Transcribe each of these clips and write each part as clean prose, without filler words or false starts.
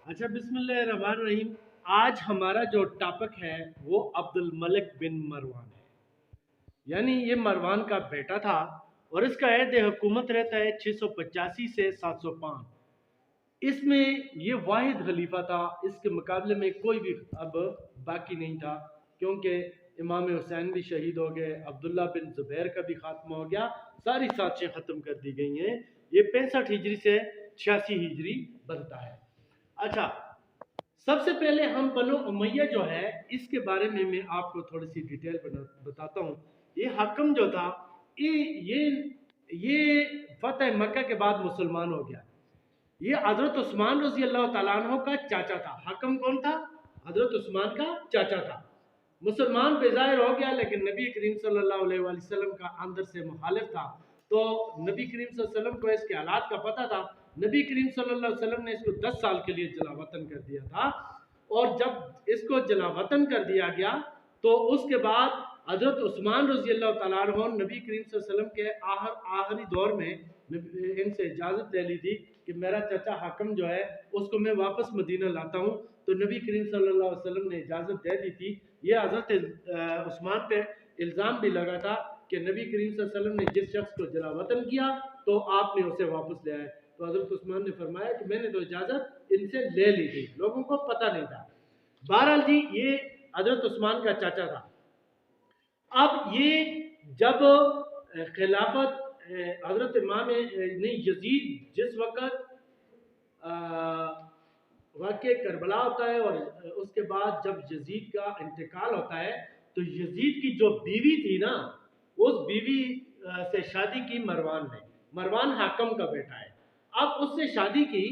अच्छा, बिस्मिल्लाहिर्रहमानिर्रहीम। आज हमारा जो टॉपिक है वो अब्दुल मलिक बिन मरवान है। यानी ये मरवान का बेटा था और इसका अहद हुकूमत रहता है 685 से 705। इसमें ये वाहिद खलीफा था, इसके मुकाबले में कोई भी अब बाकी नहीं था, क्योंकि इमाम हुसैन भी शहीद हो गए, अब्दुल्ला बिन ज़ुबैर का भी खात्मा हो गया, सारी साजिशें ख़त्म कर दी गई हैं। ये 65 हिजरी से 86 हिजरी बनता है। अच्छा, सबसे पहले हम बनो उमैया जो है इसके बारे में मैं आपको थोड़ी सी डिटेल बताता हूँ। ये हकम जो था, ये ये फतेह मक्का के बाद मुसलमान हो गया। ये हजरत उस्मान रजी अल्लाह तआला अन्हु का चाचा था। हकम कौन था? हजरत उस्मान का चाचा था। मुसलमान बेजाहिर हो गया, लेकिन नबी करीम सल्लल्लाहु अलैहि वसल्लम का अंदर से मुखालिफ था। तो नबी करीम सल्लल्लाहु अलैहि वसल्लम को इसके हालात का पता था। नबी करीम सल्लल्लाहु अलैहि वसल्लम ने इसको 10 साल के लिए जलावतन कर दिया था। और जब इसको जलावतन कर दिया गया तो उसके बाद हजरत उस्मान रजी अल्लाह तआला अन्हु नबी करीम सल्लल्लाहु अलैहि वसल्लम के आखिरी दौर में इनसे इजाज़त ले ली थी कि मेरा चाचा हाकम जो है उसको मैं वापस मदीना लाता हूँ। तो नबी करीम सल्लल्लाहु अलैहि वसल्लम ने इजाज़त दे दी थी। ये हजरत उस्मान पे इल्ज़ाम भी लगा था कि नबी करीम सल्लल्लाहु अलैहि वसल्लम ने जिस शख्स को जलावतन किया तो आपने उसे वापस ले आए। तो हजरत उस्मान ने फरमाया कि मैंने तो इजाज़त इनसे ले ली थी, लोगों को पता नहीं था। बहरहाल जी, ये हजरत उस्मान का चाचा था। अब ये जब खिलाफत हजरत इमाम ने यजीद जिस वक़्त वाक़ करबला होता है और उसके बाद जब यजीद का इंतकाल होता है, तो यजीद की जो बीवी थी ना, उस बीवी से शादी की मरवान ने। मरवान हाकम का बेटा है। अब उससे शादी की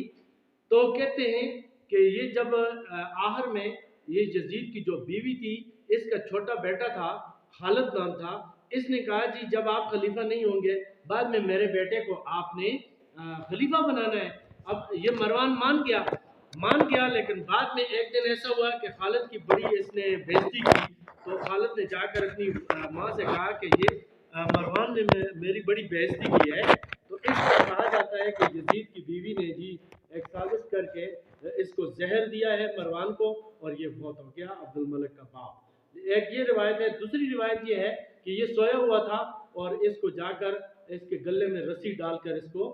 तो कहते हैं कि ये जब आखिर में ये यजीद की जो बीवी थी, इसका छोटा बेटा था, खालिद नाम था। इसने कहा जी जब आप खलीफा नहीं होंगे, बाद में मेरे बेटे को आपने खलीफा बनाना है। अब ये मरवान मान गया, लेकिन बाद में एक दिन ऐसा हुआ कि खालिद की बड़ी इसने बेइज्जती की। तो खालिद ने जाकर अपनी माँ से कहा कि ये मरवान ने मेरी बड़ी बेइज्जती की है। तो इसको कहा जाता है कि यजीद की बीवी ने जी एक साजिश करके इसको जहर दिया है मरवान को, और ये फौत हो गया, अब्दुल मलिक का बाप। एक ये रिवायत है। दूसरी रिवायत ये है कि ये सोया हुआ था और इसको जाकर इसके गले में रस्सी डालकर इसको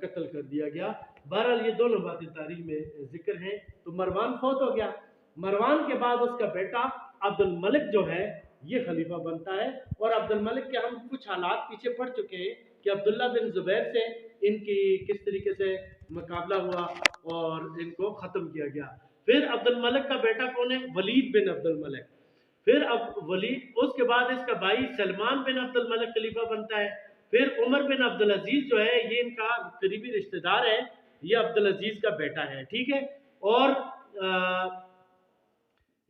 कत्ल कर दिया गया। बहरहाल ये दोनों बातें तारीख में जिक्र हैं। तो मरवान फौत हो गया। मरवान के बाद उसका बेटा अब्दुल मलिक जो है ये खलीफा बनता है। और अब्दुल मलिक के हम कुछ हालात पीछे पढ़ चुके हैं कि अब्दुल्ला बिन ज़ुबैर से इनकी किस तरीके से मुकाबला हुआ और इनको ख़त्म किया गया। फिर अब्दुल मलिक का बेटा कौन है? वलीद बिन अब्दुल मलिक। फिर अब वलीद, उसके बाद इसका भाई सलमान बिन अब्दुल मलिक खलीफा बनता है। फिर उमर बिन अब्दुल अजीज जो है ये इनका करीबी रिश्तेदार है, ये अब्दुल अजीज का बेटा है, ठीक है। और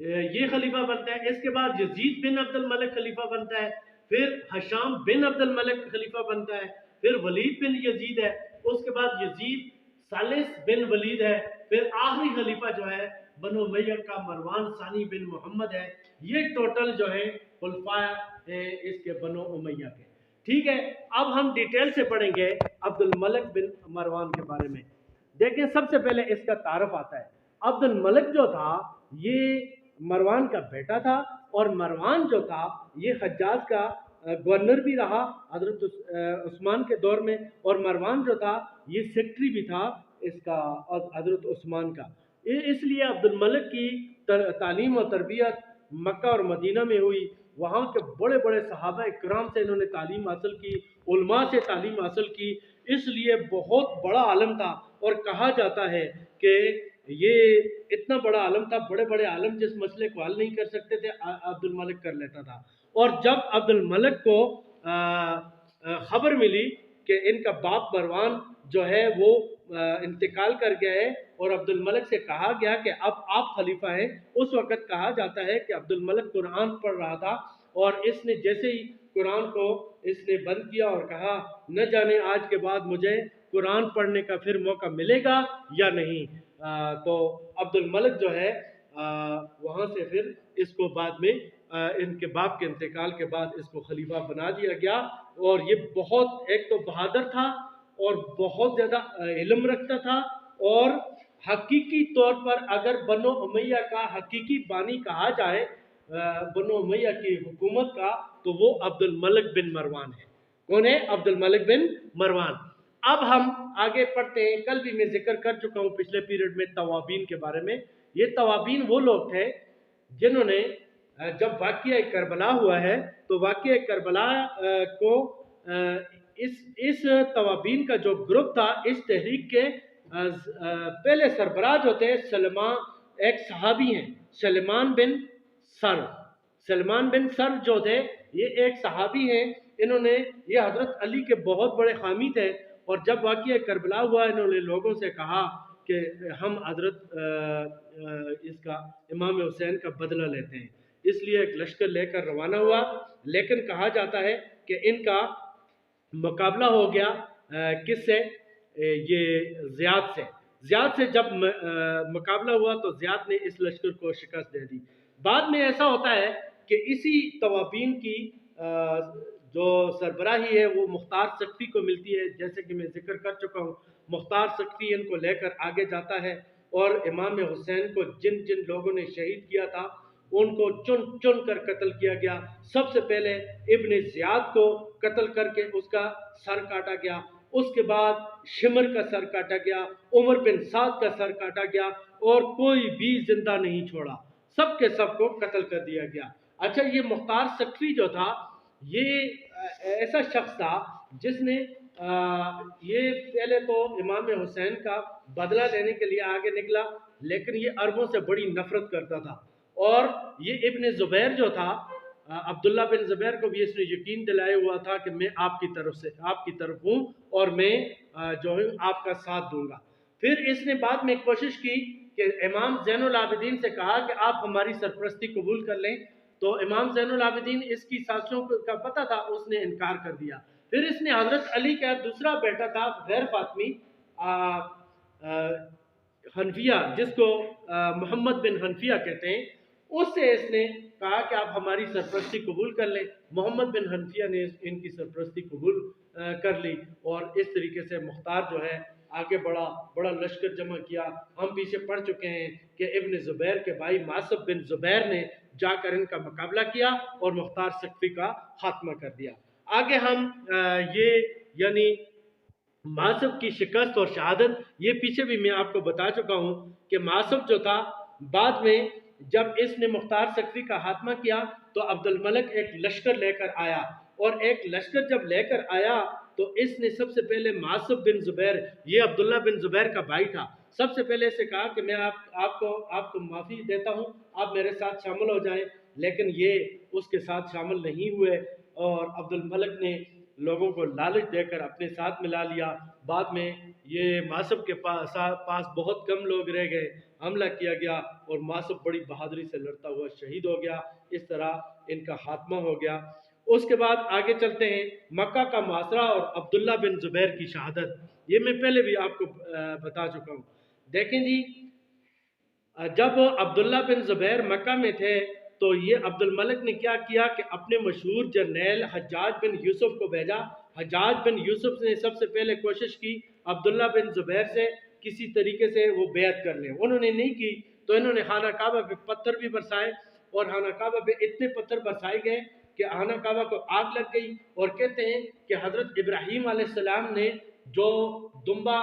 ये खलीफा बनता है। इसके बाद यजीद बिन अब्दुल मलिक खलीफा बनता है। फिर हशाम बिन अब्दुल मलिक खलीफा बनता है। फिर वलीद बिन यजीद है। उसके बाद यजीद सालिस बिन वलीद है। फिर आखिरी खलीफा जो है बनो उमैया का मरवान सानी बिन मोहम्मद है। ये टोटल जो है खुलफा है इसके बनो उमैया के, ठीक है। अब हम डिटेल से पढ़ेंगे अब्दुल मलिक बिन मरवान के बारे में। देखें, सबसे पहले इसका तारफ आता है। अब्दुल मलिक जो था ये मरवान का बेटा था, और मरवान जो था ये हज्जाज का गवर्नर भी रहा हजरत उस्मान के दौर में। और मरवान जो था ये सेक्रेटरी भी था इसका हजरत उस्मान का। इसलिए अब्दुल मलिक की तालीम और तरबियत मक्का और मदीना में हुई। वहाँ के बड़े बड़े सहाबा इकराम से इन्होंने तालीम हासिल की, उलमा से तालीम हासिल की, इसलिए बहुत बड़ा आलम था। और कहा जाता है कि ये इतना बड़ा आलम था, बड़े बड़े आलम जिस मसले को हल नहीं कर सकते थे अब्दुल मलिक कर लेता था। और जब अब्दुल मलिक को खबर मिली कि इनका बाप मरवान जो है वो इंतकाल कर गया है और अब्दुल मलिक से कहा गया कि अब आप खलीफा हैं, उस वक़्त कहा जाता है कि अब्दुल मलिक कुरान पढ़ रहा था और इसने जैसे ही कुरान को इसने बंद किया और कहा न जाने आज के बाद मुझे कुरान पढ़ने का फिर मौका मिलेगा या नहीं। तो अब्दुल मलिक जो है वहाँ से फिर इसको बाद में इनके बाप के इंतकाल के बाद इसको खलीफा बना दिया गया। और ये बहुत एक तो बहादुर था और बहुत ज़्यादा इल्म रखता था और حقیقی طور پر اگر بنو امیہ کا حقیقی بانی کہا جائے بنو امیہ کی حکومت کا، تو وہ عبد الملک بن مروان ہے۔ کون ہے؟ عبد الملک بن مروان۔ اب ہم آگے پڑھتے ہیں۔ کل بھی میں ذکر کر چکا ہوں پچھلے پیریڈ میں توابین کے بارے میں۔ یہ توابین وہ لوگ تھے جنہوں نے جب واقعہ کربلا ہوا ہے تو واقعہ کربلا کو اس توابین کا جو گروپ تھا، اس تحریک کے پہلے سربراہ جو تھے سلمان، ایک صحابی ہیں سلمان بن سر جو تھے، یہ ایک صحابی ہیں۔ انہوں نے، یہ حضرت علی کے بہت بڑے حامی تھے، اور جب واقعہ کربلا ہوا انہوں نے لوگوں سے کہا کہ ہم حضرت اس کا امام حسین کا بدلہ لیتے ہیں، اس لیے ایک لشکر لے کر روانہ ہوا۔ لیکن کہا جاتا ہے کہ ان کا مقابلہ ہو گیا کس سے؟ یہ زیاد سے جب مقابلہ ہوا تو زیاد نے اس لشکر کو شکست دے دی۔ بعد میں ایسا ہوتا ہے کہ اسی توابین کی جو سربراہی ہے وہ مختار سقفی کو ملتی ہے، جیسے کہ میں ذکر کر چکا ہوں۔ مختار سقفی ان کو لے کر آگے جاتا ہے، اور امام حسین کو جن جن لوگوں نے شہید کیا تھا ان کو چن چن کر قتل کیا گیا۔ سب سے پہلے ابن زیاد کو قتل کر کے اس کا سر کاٹا گیا، اس کے بعد شمر کا سر کاٹا گیا، عمر بن سعد کا سر کاٹا گیا، اور کوئی بھی زندہ نہیں چھوڑا، سب کے سب کو قتل کر دیا گیا۔ اچھا، یہ مختار سقفی جو تھا یہ ایسا شخص تھا جس نے یہ پہلے تو امام حسین کا بدلہ لینے کے لیے آگے نکلا، لیکن یہ عربوں سے بڑی نفرت کرتا تھا، اور یہ ابن زبیر جو تھا، عبداللہ بن زبیر کو بھی اس نے یقین دلائے ہوا تھا کہ میں آپ کی طرف ہوں اور میں جو ہوں آپ کا ساتھ دوں گا۔ پھر اس نے بعد میں کوشش کی کہ امام زین العابدین سے کہا کہ آپ ہماری سرپرستی قبول کر لیں، تو امام زین العابدین اس کی سازشوں کا پتہ تھا، اس نے انکار کر دیا۔ پھر اس نے حضرت علی کا دوسرا بیٹا تھا غیر فاطمی حنفیہ، جس کو محمد بن حنفیہ کہتے ہیں، اس سے اس نے کہا کہ آپ ہماری سرپرستی قبول کر لیں۔ محمد بن حنفیہ نے ان کی سرپرستی قبول کر لی، اور اس طریقے سے مختار جو ہے آگے بڑا لشکر جمع کیا۔ ہم پیچھے پڑھ چکے ہیں کہ ابن زبیر کے بھائی معصب بن زبیر نے جا کر ان کا مقابلہ کیا اور مختار سقفی کا خاتمہ کر دیا۔ آگے ہم یعنی معصب کی شکست اور شہادت، یہ پیچھے بھی میں آپ کو بتا چکا ہوں کہ معصب جو تھا بعد میں جب اس نے مختار سقفی کا خاتمہ کیا تو عبد الملک ایک لشکر لے کر آیا، اور ایک لشکر جب لے کر آیا تو اس نے سب سے پہلے معصب بن زبیر، یہ عبداللہ بن زبیر کا بھائی تھا، سب سے پہلے اسے کہا کہ میں آپ کو معافی دیتا ہوں، آپ میرے ساتھ شامل ہو جائیں، لیکن یہ اس کے ساتھ شامل نہیں ہوئے، اور عبد الملک نے لوگوں کو لالچ دے کر اپنے ساتھ ملا لیا۔ بعد میں یہ معصب کے پاس بہت کم لوگ رہ گئے، حملہ کیا گیا، اور معصب بڑی بہادری سے لڑتا ہوا شہید ہو گیا۔ اس طرح ان کا خاتمہ ہو گیا۔ اس کے بعد آگے چلتے ہیں، مکہ کا محاصرہ اور عبداللہ بن زبیر کی شہادت، یہ میں پہلے بھی آپ کو بتا چکا ہوں۔ دیکھیں جی، جب عبداللہ بن زبیر مکہ میں تھے تو یہ عبد الملک نے کیا کیا کہ اپنے مشہور جرنیل حجاج بن یوسف کو بھیجا۔ حجاج بن یوسف نے سب سے پہلے کوشش کی عبداللہ بن زبیر سے کسی طریقے سے وہ بیعت کر لیں، انہوں نے نہیں کی، تو انہوں نے خانہ کعبہ پہ پتھر بھی برسائے، اور خانہ کعبہ پہ اتنے پتھر برسائے گئے کہ خانہ کعبہ کو آگ لگ گئی، اور کہتے ہیں کہ حضرت ابراہیم علیہ السلام نے جو دمبا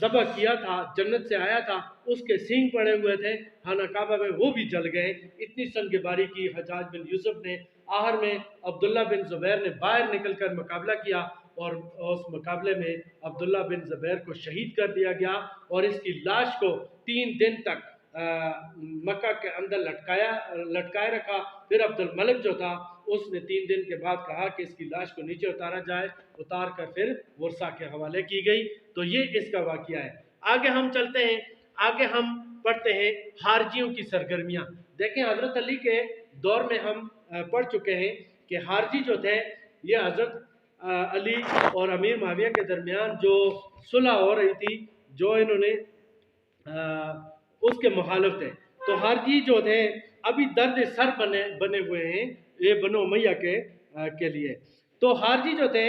ذبح کیا تھا، جنت سے آیا تھا، اس کے سینگ پڑے ہوئے تھے خانہ کعبہ میں، وہ بھی جل گئے، اتنی سنگ باری کی حجاج بن یوسف نے۔ آخر میں عبداللہ بن زبیر نے باہر نکل کر مقابلہ کیا، اور اس مقابلے میں عبداللہ بن زبیر کو شہید کر دیا گیا، اور اس کی لاش کو 3 دن تک مکہ کے اندر لٹکائے رکھا۔ پھر عبد الملک جو تھا اس نے 3 دن کے بعد کہا کہ اس کی لاش کو نیچے اتارا جائے، اتار کر پھر ورثہ کے حوالے کی گئی۔ تو یہ اس کا واقعہ ہے۔ آگے ہم چلتے ہیں، آگے ہم پڑھتے ہیں خارجیوں کی سرگرمیاں۔ دیکھیں، حضرت علی کے دور میں ہم پڑھ چکے ہیں کہ خارجی جو تھے، یہ حضرت علی اور امیر معاویہ کے درمیان جو صلح ہو رہی تھی، جو انہوں نے اس کے مخالف تھے، تو خارجی جو تھے ابھی درد سر بنے ہوئے ہیں یہ بنو امیہ کے لیے۔ تو خارجی جو تھے،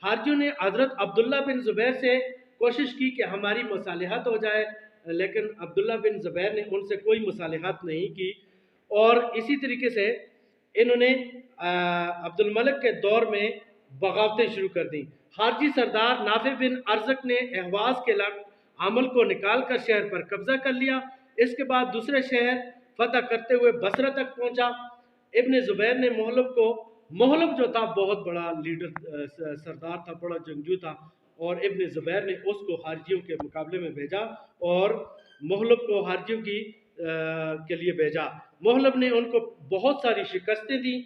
خارجیوں نے حضرت عبداللہ بن زبیر سے کوشش کی کہ ہماری مصالحت ہو جائے، لیکن عبداللہ بن زبیر نے ان سے کوئی مصالحت نہیں کی، اور اسی طریقے سے انہوں نے عبد الملک کے دور میں بغاوتیں شروع کر دیں۔ خارجی سردار نافع بن ارزق نے اہواز کے عمل کو نکال کر شہر پر قبضہ کر لیا۔ اس کے بعد دوسرے شہر فتح کرتے ہوئے بصرہ تک پہنچا۔ ابن زبیر نے محلب جو تھا بہت بڑا لیڈر سردار تھا، بڑا جنگجو تھا، اور ابن زبیر نے اس کو خارجیوں کے مقابلے میں بھیجا اور محلب کو خارجیوں کے لیے بھیجا۔ محلب نے ان کو بہت ساری شکستیں دی۔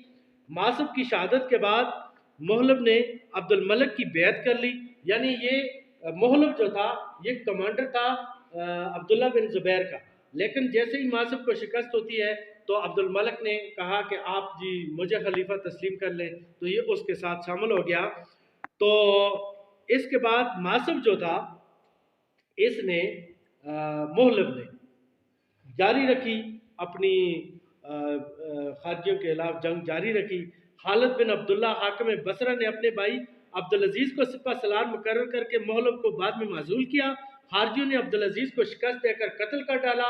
معصب کی شہادت کے بعد محلب نے عبد الملک کی بیعت کر لی، یعنی یہ محلب جو تھا یہ کمانڈر تھا عبداللہ بن زبیر کا، لیکن جیسے ہی معصب کو شکست ہوتی ہے تو عبد الملک نے کہا کہ آپ جی مجھے خلیفہ تسلیم کر لیں، تو یہ اس کے ساتھ شامل ہو گیا۔ تو اس کے بعد معصب جو تھا اس نے محلب نے جاری رکھی اپنی خارجیوں کے خلاف جنگ جاری رکھی۔ خالد بن عبداللہ حاکم بصرہ نے اپنے بھائی عبدالعزیز کو سپہ سالار مقرر کر کے محلب کو بعد میں معزول کیا۔ خارجیوں نے عبدالعزیز کو شکست دے کر قتل کر ڈالا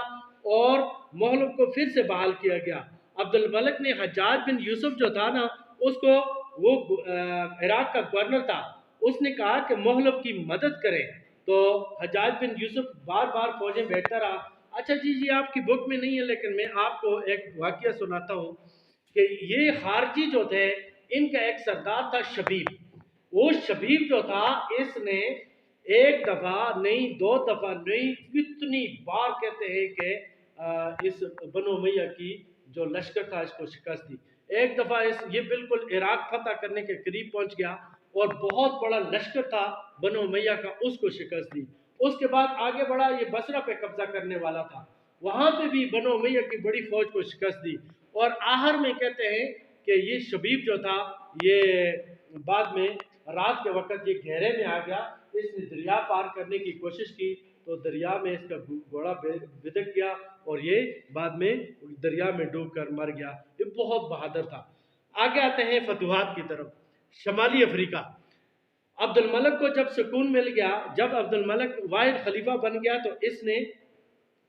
اور محلب کو پھر سے بحال کیا گیا۔ عبد الملک نے حجاج بن یوسف جو تھا نا اس کو، وہ عراق کا گورنر تھا، اس نے کہا کہ محلب کی مدد کریں، تو حجاج بن یوسف بار بار فوجیں بھیجتا رہا۔ اچھا جی آپ کی بک میں نہیں ہے لیکن میں آپ کو ایک واقعہ سناتا ہوں کہ یہ خارجی جو تھے ان کا ایک سردار تھا شبیب۔ وہ شبیب جو تھا اس نے ایک دفعہ نہیں، دو دفعہ نہیں، کتنی بار کہتے ہیں کہ اس بنو امیہ کی جو لشکر تھا اس کو شکست دی۔ ایک دفعہ یہ بالکل عراق فتح کرنے کے قریب پہنچ گیا اور بہت بڑا لشکر تھا بنو امیہ کا، اس کو شکست دی۔ اس کے بعد آگے بڑھا، یہ بصرہ پہ قبضہ کرنے والا تھا، وہاں پہ بھی بنو امیہ کی بڑی فوج کو شکست دی، اور آخر میں کہتے ہیں کہ یہ شبیب جو تھا یہ بعد میں رات کے وقت یہ گھیرے میں آ گیا۔ اس نے دریا پار کرنے کی کوشش کی تو دریا میں اس کا گھوڑا بدک گیا اور یہ بعد میں دریا میں ڈوب کر مر گیا۔ یہ بہت بہادر تھا۔ آگے آتے ہیں فتوحات کی طرف۔ شمالی افریقہ، عبد الملک کو جب سکون مل گیا، جب عبد الملک واحد خلیفہ بن گیا تو اس نے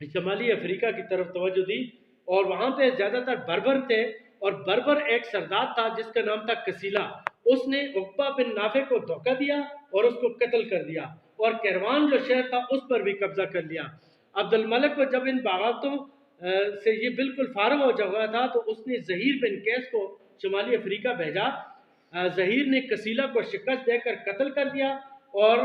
شمالی افریقہ کی طرف توجہ دی، اور وہاں پہ زیادہ تر بربر تھے، اور بربر ایک سردار تھا جس کا نام تھا کسیلا۔ اس نے عقبہ بن نافع کو دھوکہ دیا اور اس کو قتل کر دیا، اور کیروان جو شہر تھا اس پر بھی قبضہ کر لیا۔ عبد الملک کو جب ان بغاوتوں سے یہ بالکل فارغ ہو چکا تھا تو اس نے زہیر بن قیس کو شمالی افریقہ بھیجا۔ زہیر نے کسیلا کو شکست دے کر قتل کر دیا، اور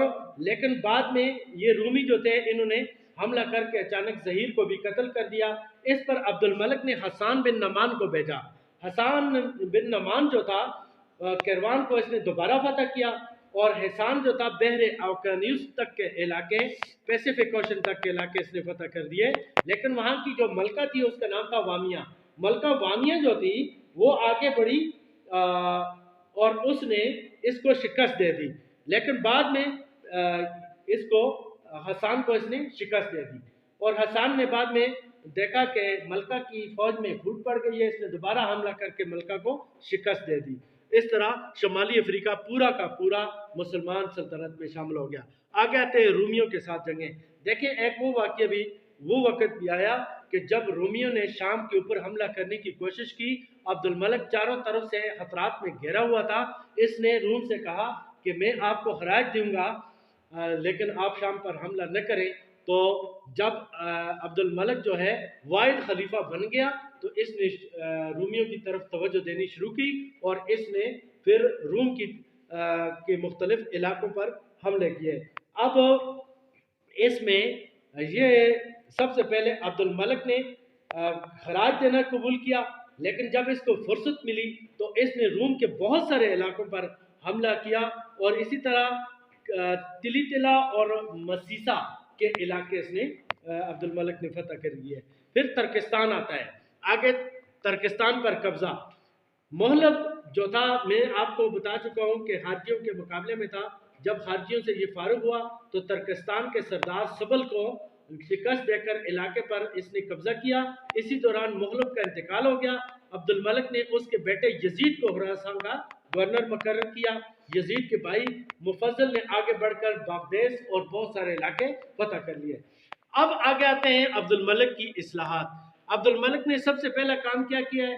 لیکن بعد میں یہ رومی جو تھے انہوں نے حملہ کر کے اچانک زہیر کو بھی قتل کر دیا۔ اس پر عبد الملک نے حسان بن نعمان کو بھیجا۔ حسان بن نعمان جو تھا کیروان کو اس نے دوبارہ فتح کیا، اور حسان جو تھا بحر اوقیانوس تک کے علاقے، پیسیفک اوشن تک کے علاقے اس نے فتح کر دیے، لیکن وہاں کی جو ملکہ تھی اس کا نام تھا وامیہ۔ ملکہ وامیہ جو تھی وہ آگے بڑھی اور اس نے اس کو شکست دے دی، لیکن بعد میں اس کو حسان کو اس نے شکست دے دی، اور حسان نے بعد میں دیکھا کہ ملکہ کی فوج میں پھوٹ پڑ گئی ہے، اس نے دوبارہ حملہ کر کے ملکہ کو شکست دے دی۔ اس طرح شمالی افریقہ پورا کا پورا مسلمان سلطنت میں شامل ہو گیا۔ آگے آتے ہیں رومیوں کے ساتھ جنگیں۔ دیکھیں ایک وہ واقعہ بھی، وہ وقت بھی آیا کہ جب رومیوں نے شام کے اوپر حملہ کرنے کی کوشش کی، عبد الملک چاروں طرف سے خطرات میں گھرا ہوا تھا، اس نے روم سے کہا کہ میں آپ کو خراج دوں گا لیکن آپ شام پر حملہ نہ کریں۔ تو جب عبد الملک جو ہے واحد خلیفہ بن گیا تو اس نے رومیوں کی طرف توجہ دینی شروع کی، اور اس نے پھر روم کے مختلف علاقوں پر حملے کیے۔ اب اس میں یہ سب سے پہلے عبد الملک نے خراج دینا قبول کیا، لیکن جب اس کو فرصت ملی تو اس نے روم کے بہت سارے علاقوں پر حملہ کیا، اور اسی طرح تلی تلا اور مسیسا کے علاقے اس نے عبد الملک نے فتح کر دیے۔ پھر ترکستان آتا ہے۔ آگے ترکستان پر قبضہ۔ محلب جو تھا میں آپ کو بتا چکا ہوں کہ خارجیوں کے مقابلے میں تھا، جب خارجیوں سے یہ فارغ ہوا تو ترکستان کے سردار سبل کو شکست دے کر علاقے پر اس نے قبضہ کیا۔ اسی دوران محلب کا انتقال ہو گیا۔ عبد الملک نے اس کے بیٹے یزید کو خراسان کا گورنر مقرر کیا۔ یزید کے بھائی مفضل نے آگے بڑھ کر باغدیس اور بہت سارے علاقے فتح کر لیے۔ اب आगे आते हैं अब्दुल मलिक की इस्लाहात। अब्दुल मलिक ने सबसे पहला काम क्या किया है?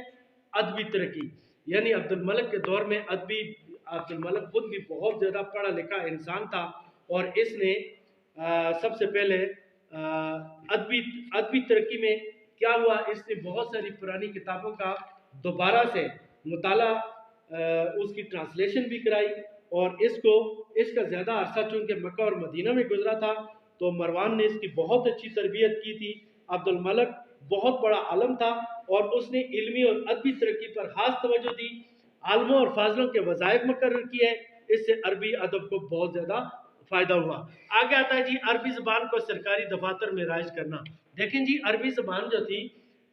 अदबी तरक्की। यानी अब्दुल मलिक के दौर में अब्दुल मलिक खुद भी बहुत ज़्यादा पढ़ा लिखा इंसान था, और इसने सबसे पहले अदबी अदबी तरक्की में क्या हुआ, इसने बहुत सारी पुरानी किताबों का दोबारा से मुताला, उसकी ट्रांसलेशन भी कराई, और इसका ज़्यादा अरसा चूँकि मक्का और मदीना में गुजरा था, तो मरवान ने इसकी बहुत अच्छी तरबियत की थी। अब्दुल मलिक बहुत बड़ा आलम था, और उसने इल्मी और अदबी तरक्की पर खास तवज्जो दी, आलमों और फाजलों के वज़ाइफ मुकर्रर किए। इससे अरबी अदब को बहुत ज़्यादा फ़ायदा हुआ। आगे आता है जी अरबी ज़बान को सरकारी दफातर में राइज करना। देखें जी, अरबी ज़बान जो थी,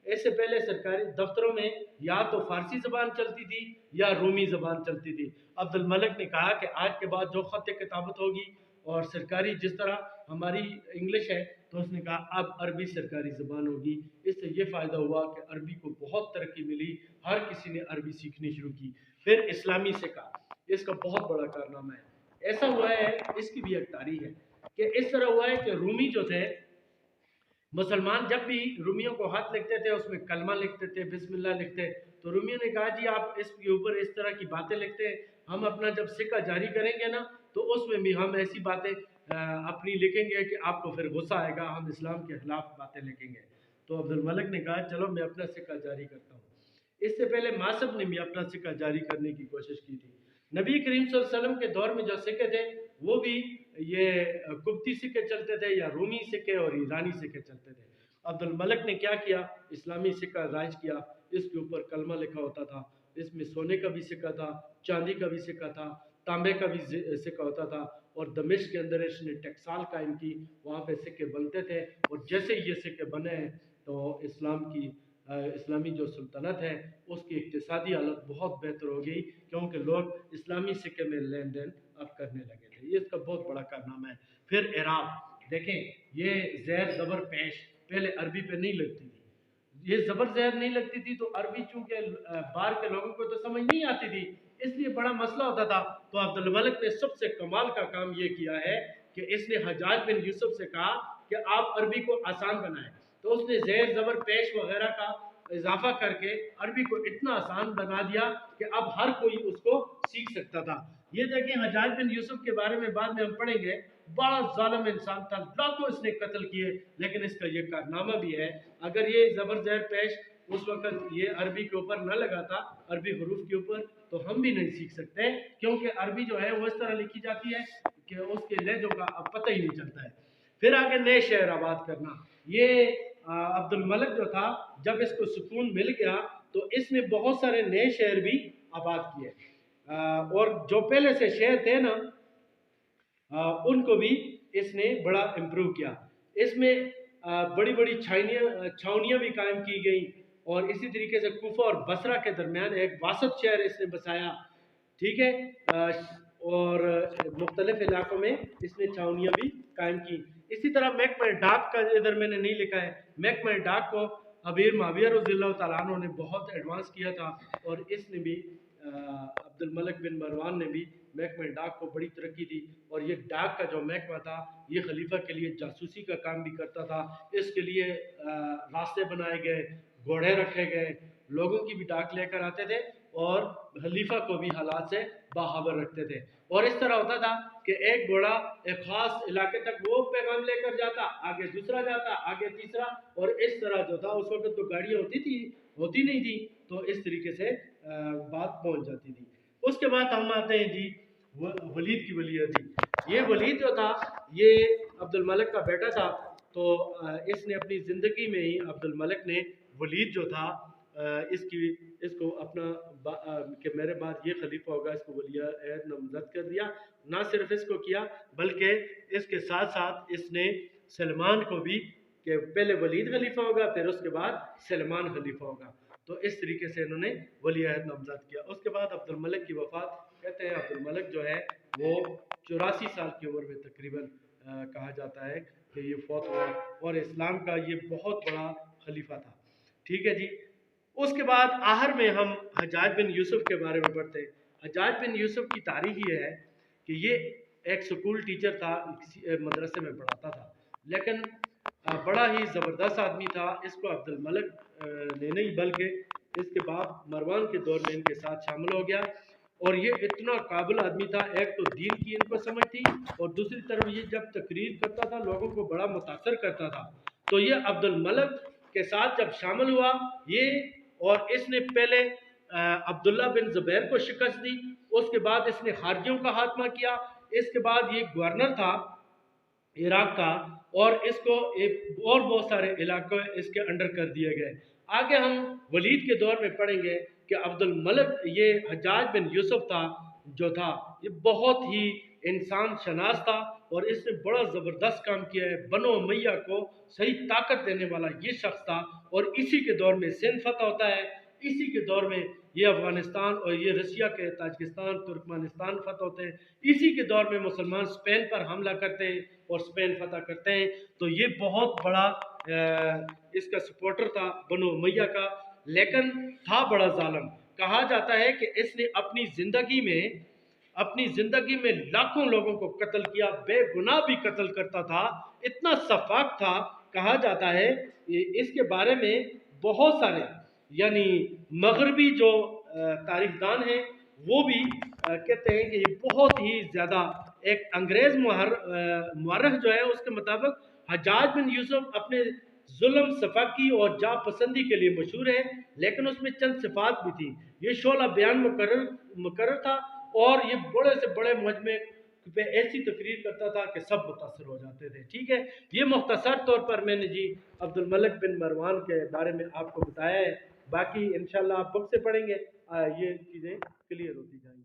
इससे पहले सरकारी दफ्तरों में या तो फारसी ज़बान चलती थी या रूमी ज़बान चलती थी। अब्दुल मलिक ने कहा कि आज के बाद जो ख़त किताबत होगी और सरकारी जिस तरह हमारी इंग्लिश है, तो उसने कहा अब अरबी सरकारी ज़बान होगी। इससे ये फ़ायदा हुआ कि अरबी को बहुत तरक्की मिली, हर किसी ने अरबी सीखनी शुरू की। फिर इस्लामी सिक्का, इसका बहुत बड़ा कारनामा है। ऐसा हुआ है, इसकी भी एक तारीख है कि इस तरह हुआ है कि रूमी जो थे, मुसलमान जब भी रूमियों को हाथ लिखते थे उसमें कलमा लिखते थे, बिस्मिल्लाह लिखते, तो रूमियों ने कहा जी आप इसके ऊपर इस तरह की बातें लिखते हैं, हम अपना जब सिक्का जारी करेंगे ना, तो उसमें भी हम ऐसी बातें अपनी लिखेंगे कि आपको फिर गुस्सा आएगा, हम इस्लाम के खिलाफ बातें लिखेंगे। तो अब्दुल मलिक ने कहा चलो मैं अपना सिक्का जारी करता हूँ। इससे पहले मासब ने भी अपना सिक्का जारी करने की कोशिश की थी। नबी करीम सल्लल्लाहु अलैहि वसल्लम के दौर में जो सिक्के थे, वो भी ये कुप्ती सिक्के चलते थे, या रूमी सिक्के और ईरानी सिक्के चलते थे। अब्दुल मलिक ने क्या किया, इस्लामी सिक्का राइज किया। इसके ऊपर कलमा लिखा होता था, इसमें सोने का भी सिक्का था, चांदी का भी सिक्का था, तांबे का भी सिक्का होता था, और दमिश्क के अंदर इसने टकसाल कायम की, वहाँ पे सिक्के बनते थे। और जैसे ये सिक्के बने तो इस्लामी जो सुल्तनत है उसकी इक्तिसादी हालत बहुत बेहतर हो गई, क्योंकि लोग इस्लामी सिक्के में लेन देन अब करने लगे थे। ये इसका बहुत बड़ा कारनामा है। फिर एराब देखें, ये ज़ैर ज़बर पेश पहले अरबी पे नहीं लगती थी, ये ज़बर ज़ैर नहीं लगती थी, तो अरबी चूँकि बाहर के लोगों को तो समझ नहीं आती थी, इसलिए बड़ा मसला होता था। तो अब्दुल मलिक ने सबसे कमाल का काम ये किया है कि इसने हज्जाज बिन यूसुफ से कहा कि आप अरबी को आसान बनाएं, तो उसने ज़ेर ज़बर पेश वगैरह का इजाफा करके अरबी को इतना आसान बना दिया कि अब हर कोई उसको सीख सकता था। ये देखें, हज्जाज बिन यूसुफ के बारे में बाद में हम पढ़ेंगे, बड़ा जालिम इंसान था, लाखों इसने कत्ल किए, लेकिन इसका ये कारनामा भी है। अगर ये ज़बर ज़ेर पेश उस वक्त ये अरबी के ऊपर न लगा था, अरबी हरूफ के ऊपर, तो हम भी नहीं सीख सकते, क्योंकि अरबी जो है वो इस तरह लिखी जाती है कि उसके लहजों का अब पता ही नहीं चलता है। फिर आगे नए शहर आबाद करना, ये अब्दुल मलिक जो था, जब इसको सुकून मिल गया तो इसने बहुत सारे नए शहर भी आबाद किए, और जो पहले से शहर थे ना, उनको भी इसने बड़ा इम्प्रूव किया। इसमें बड़ी बड़ी छावनियाँ भी कायम की गई, और इसी तरीके से कूफा और बसरा के दरमियान एक वासत शहर इसने बसाया, ठीक है। और मुख्तलिफ इलाकों में इसने छावनियाँ भी कायम की। इसी तरह महकमा डाक का इधर मैंने नहीं लिखा है, महकमा डाक को अमीर माविया रज़ियल्लाहु तआला अन्हु ने बहुत एडवांस किया था, और इसने भी अब्दुल मलिक बिन मरवान ने भी महकमा डाक को बड़ी तरक्की दी। और ये डाक का जो महकमा था, ये खलीफा के लिए जासूसी का काम भी करता था। इसके लिए रास्ते बनाए गए, घोड़े रखे गए, लोगों की भी डाक लेकर आते थे, और खलीफा को भी हालात से बाखबर रखते थे। और इस तरह होता था कि एक घोड़ा एक खास इलाके तक वो पैगाम लेकर जाता, आगे दूसरा जाता, आगे तीसरा, और इस तरह जो था, उस वक्त तो गाड़ियाँ होती नहीं थी, तो इस तरीके से बात पहुंच जाती थी। उसके बाद हम आते हैं जी वलीद की वलीयती। ये वलीद जो था, ये अब्दुल मलिक का बेटा था, तो इसने अपनी ज़िंदगी में ही अब्दुल मलिक ने वलीद जो था, इसको अपना कि मेरे बाद ये खलीफा होगा, इसको वलीअहद नामज़द कर दिया। ना सिर्फ इसको किया, बल्कि इसके साथ साथ इसने सलमान को भी, कि पहले वलीद खलीफा होगा, फिर उसके बाद सलमान खलीफा होगा, तो इस तरीके से इन्होंने वलीअहद नामज़द किया। उसके बाद अब्दुल मलिक की वफ़ात, कहते हैं अब्दुल मलिक जो है वो 84 साल की उम्र में तकरीबन कहा जाता है कि ये फौत हुआ, और इस्लाम का ये बहुत बड़ा खलीफा था, ठीक है जी। उसके बाद आखिर में हम हज्जाज बिन यूसुफ के बारे में पढ़ते हैं। हज्जाज बिन यूसुफ की तारीख ये है कि ये एक स्कूल टीचर था, किसी मदरसे में पढ़ाता था, लेकिन बड़ा ही ज़बरदस्त आदमी था। इसको अब्दुल मलिक ने नहीं बल्कि इसके बाप मरवान के दौर में इनके साथ शामिल हो गया। और ये इतना काबिल आदमी था, एक तो दीन की इनको समझ थी और दूसरी तरफ ये जब तकरीर करता था लोगों को बड़ा मुतासर करता था। तो ये अब्दुल मलिक के साथ जब शामिल हुआ ये, और इसने पहले अब्दुल्ला बिन ज़ुबैर को शिकस्त दी, उसके बाद इसने खारजियों का खात्मा किया। इसके बाद ये गवर्नर था इराक का, और इसको एक और बहुत सारे इलाके इसके अंडर कर दिए गए। आगे हम वलीद के दौर में पढ़ेंगे कि अब्दुल मलिक, ये हज्जाज बिन यूसुफ था जो था, ये बहुत ही इंसान शनास था और इसने बड़ा ज़बरदस्त काम किया है। बनो उमैया को सही ताकत देने वाला ये शख्स था। और इसी के दौर में सिंध फतह होता है, इसी के दौर में ये अफ़गानिस्तान और ये रसिया के ताजिकिस्तान तुर्कमानिस्तान फतह होते हैं। इसी के दौर में मुसलमान स्पेन पर हमला करते हैं और स्पेन फतह करते हैं। तो ये बहुत बड़ा इसका सपोर्टर था बनो उमैया का, लेकिन था बड़ा जालिम। कहा जाता है कि इसने अपनी ज़िंदगी में लाखों लोगों को कत्ल किया, बेगुनाह भी कत्ल करता था, इतना सफाक था। कहा जाता है इसके बारे में बहुत सारे यानी मगरबी जो तारीखदान हैं वो भी कहते हैं कि ये बहुत ही ज़्यादा, एक अंग्रेज़ मुअर्रिख जो है उसके मुताबिक हज्जाज बिन यूसुफ अपने जुल्म, सफाकी और जा पसंदी के लिए मशहूर है, लेकिन उसमें चंद सिफात भी थी। ये शोला बयान मुकर्रर था और ये बड़े से बड़े मजमे पे ऐसी तकरीर करता था कि सब मुतासर हो जाते थे। ठीक है, ये मुख्तसर तौर पर मैंने जी अब्दुल मलिक बिन मरवान के बारे में आपको बताया है। बाकी इंशाल्लाह आप बुक से पढ़ेंगे ये चीज़ें क्लियर होती जाएंगी।